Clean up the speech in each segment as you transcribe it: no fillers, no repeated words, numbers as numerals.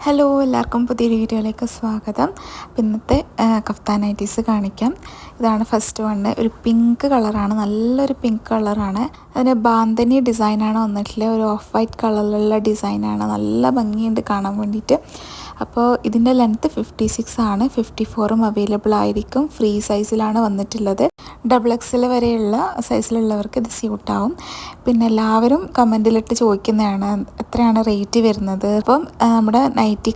Hello, എല്ലാവർക്കും പുതിയൊരു വീഡിയോയിലേക്ക് സ്വാഗതം. ഇന്നത്തെ കഫ്താൻ നൈറ്റീസ് കാണിക്കാം. ഇതാണ് ഫസ്റ്റ് വണ്. ഒരു പിങ്ക് കളറാണ്, നല്ലൊരു പിങ്ക് കളറാണ്. അതിന് ബാന്തിനി ഡിസൈനാണ് വന്നിട്ടുള്ളത്. ഒരു ഓഫ് വൈറ്റ് കളറിലുള്ള ഡിസൈനാണ്. നല്ല ഭംഗിയുണ്ട് കാണാൻ വേണ്ടിയിട്ട്. അപ്പോൾ ഇതിൻ്റെ ലെങ്ത്ത് 56 ആണ്. 54ഉം അവൈലബിൾ ആയിരിക്കും. ഫ്രീ സൈസിലാണ് വന്നിട്ടുള്ളത്. XXL വരെയുള്ള സൈസിലുള്ളവർക്ക് ഇത് സ്യൂട്ടാവും. പിന്നെ എല്ലാവരും കമൻറ്റിലിട്ട് ചോദിക്കുന്നതാണ് എത്രയാണ് റേറ്റ് വരുന്നത്. അപ്പം നമ്മുടെ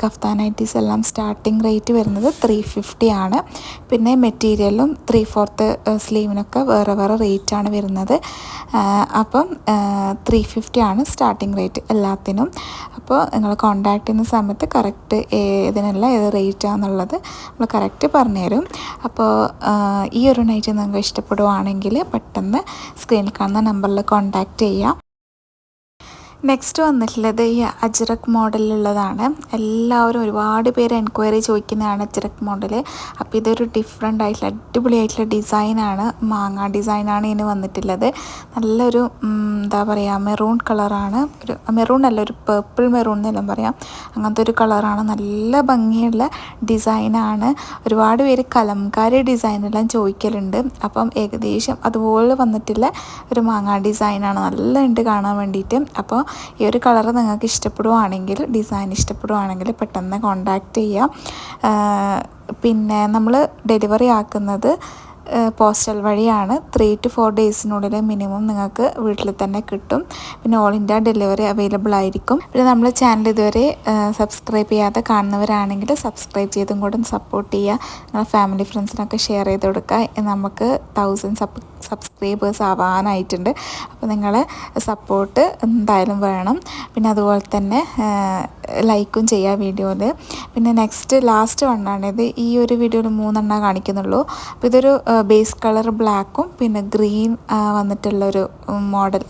കഫ്താൻ നൈറ്റീസ് എല്ലാം സ്റ്റാർട്ടിങ് റേറ്റ് വരുന്നത് 350 ആണ്. പിന്നെ മെറ്റീരിയലും 3/4 സ്ലീവിനൊക്കെ വേറെ വേറെ റേറ്റാണ് വരുന്നത്. അപ്പം 350 ആണ് സ്റ്റാർട്ടിങ് റേറ്റ് എല്ലാത്തിനും. അപ്പോൾ നിങ്ങൾ കോൺടാക്ട് ചെയ്യുന്ന സമയത്ത് കറക്റ്റ് ഇതിനുള്ള ഏത് റേറ്റാണെന്നുള്ളത് നമ്മൾ കറക്റ്റ് പറഞ്ഞുതരും. അപ്പോൾ ഈ ഒരു നൈറ്റ് നിങ്ങൾക്ക് ഇഷ്ടപ്പെടുവാണെങ്കിൽ പെട്ടെന്ന് സ്ക്രീനിൽ കാണുന്ന നമ്പറിൽ കോൺടാക്റ്റ് ചെയ്യാം. നെക്സ്റ്റ് വന്നിട്ടുള്ളത് ഈ അജ്രക് മോഡലിലുള്ളതാണ്. എല്ലാവരും ഒരുപാട് പേര് എൻക്വയറി ചോദിക്കുന്നതാണ് അജ്രക് മോഡൽ. അപ്പോൾ ഇതൊരു ഡിഫറെൻ്റ് ആയിട്ടുള്ള അടിപൊളിയായിട്ടുള്ള ഡിസൈനാണ്. മാങ്ങ ഡിസൈനാണ് ഇതിന് വന്നിട്ടുള്ളത്. നല്ലൊരു എന്താ പറയുക, മെറൂൺ കളറാണ്. ഒരു മെറൂൺ അല്ല, ഒരു പേർപ്പിൾ മെറൂൺ എന്നെല്ലാം പറയാം. അങ്ങനത്തെ ഒരു കളറാണ്. നല്ല ഭംഗിയുള്ള ഡിസൈനാണ്. ഒരുപാട് പേര് കലംകാരി ഡിസൈനെല്ലാം ചോദിക്കലുണ്ട്. അപ്പം ഏകദേശം അതുപോലെ വന്നിട്ടുള്ള ഒരു മാങ്ങ ഡിസൈനാണ്. നല്ല ഉണ്ട് കാണാൻ വേണ്ടിയിട്ട്. അപ്പോൾ ഈ ഒരു കളർ നിങ്ങൾക്ക് ഇഷ്ടപ്പെടുവാണെങ്കിൽ, ഡിസൈൻ ഇഷ്ടപ്പെടുവാണെങ്കിൽ പെട്ടെന്ന് കോൺടാക്റ്റ് ചെയ്യാം. പിന്നെ നമ്മൾ ഡെലിവറി ആക്കുന്നത് പോസ്റ്റൽ വഴിയാണ്. 3 to 4 ഡേയ്സിനുള്ളിൽ മിനിമം നിങ്ങൾക്ക് വീട്ടിൽ തന്നെ കിട്ടും. പിന്നെ ഓൾ ഇന്ത്യ ഡെലിവറി അവൈലബിൾ ആയിരിക്കും. പിന്നെ നമ്മൾ ചാനൽ ഇതുവരെ സബ്സ്ക്രൈബ് ചെയ്യാതെ കാണുന്നവരാണെങ്കിൽ സബ്സ്ക്രൈബ് ചെയ്തും കൂടെ സപ്പോർട്ട് ചെയ്യുക. നിങ്ങളുടെ ഫാമിലി ഫ്രണ്ട്സിനൊക്കെ ഷെയർ ചെയ്ത് കൊടുക്കുക. നമുക്ക് 1000 സബ്സ്ക്രൈബേഴ്സ് ആവാനായിട്ടുണ്ട്. അപ്പോൾ നിങ്ങളെ സപ്പോർട്ട് എന്തായാലും വേണം. പിന്നെ അതുപോലെ തന്നെ ലൈക്കും ചെയ്യുക വീഡിയോയിൽ. പിന്നെ ലാസ്റ്റ് വണ്ണാണിത്. ഈ ഒരു വീഡിയോയിൽ 3 കാണിക്കുന്നുള്ളൂ. അപ്പോൾ ഇതൊരു ബേസ് കളർ ബ്ലാക്കും പിന്നെ ഗ്രീൻ വന്നിട്ടുള്ളൊരു മോഡൽ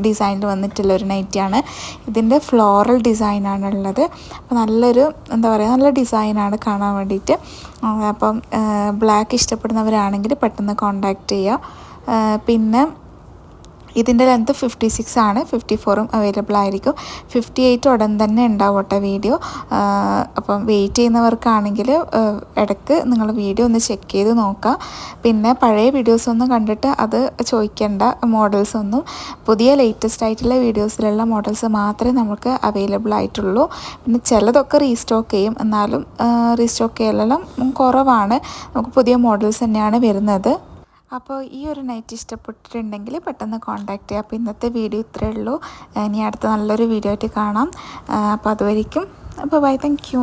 ഡിസൈനിൽ വന്നിട്ടുള്ളൊരു നൈറ്റിയാണ്. ഇതിൻ്റെ ഫ്ലോറൽ ഡിസൈനാണുള്ളത്. അപ്പോൾ നല്ലൊരു എന്താ പറയുക, നല്ല ഡിസൈനാണ് കാണാൻ വേണ്ടിയിട്ട്. അപ്പം ബ്ലാക്ക് ഇഷ്ടപ്പെടുന്നവരാണെങ്കിൽ പെട്ടെന്ന് കോൺടാക്റ്റ് ചെയ്യുക. പിന്നെ ഇതിൻ്റെ ലെങ്ത്ത് 56 ആണ്. 54ഉം അവൈലബിൾ ആയിരിക്കും. 58 ഉടൻ തന്നെ ഉണ്ടാവട്ടെ വീഡിയോ. അപ്പം വെയിറ്റ് ചെയ്യുന്നവർക്കാണെങ്കിൽ ഇടയ്ക്ക് നിങ്ങൾ വീഡിയോ ഒന്ന് ചെക്ക് ചെയ്ത് നോക്കുക. പിന്നെ പഴയ വീഡിയോസൊന്നും കണ്ടിട്ട് അത് ചോദിക്കേണ്ട. മോഡൽസൊന്നും പുതിയ ലേറ്റസ്റ്റ് ആയിട്ടുള്ള വീഡിയോസിലുള്ള മോഡൽസ് മാത്രമേ നമുക്ക് അവൈലബിൾ ആയിട്ടുള്ളൂ. പിന്നെ ചിലതൊക്കെ റീസ്റ്റോക്ക് ചെയ്യും, എന്നാലും റീസ്റ്റോക്ക് ചെയ്യലെല്ലാം കുറവാണ്. നമുക്ക് പുതിയ മോഡൽസ് തന്നെയാണ് വരുന്നത്. അപ്പോൾ ഈ ഒരു നൈറ്റ് ഇഷ്ടപ്പെട്ടിട്ടുണ്ടെങ്കിൽ പെട്ടെന്ന് കോൺടാക്റ്റ് ചെയ്യുക. അപ്പോൾ ഇന്നത്തെ വീഡിയോ ഇത്രയേ ഉള്ളൂ. ഇനി അടുത്ത നല്ലൊരു വീഡിയോ ആയിട്ട് കാണാം. അപ്പോൾ അതുവരെയ്ക്കും അപ്പോൾ ബൈ, താങ്ക് യു.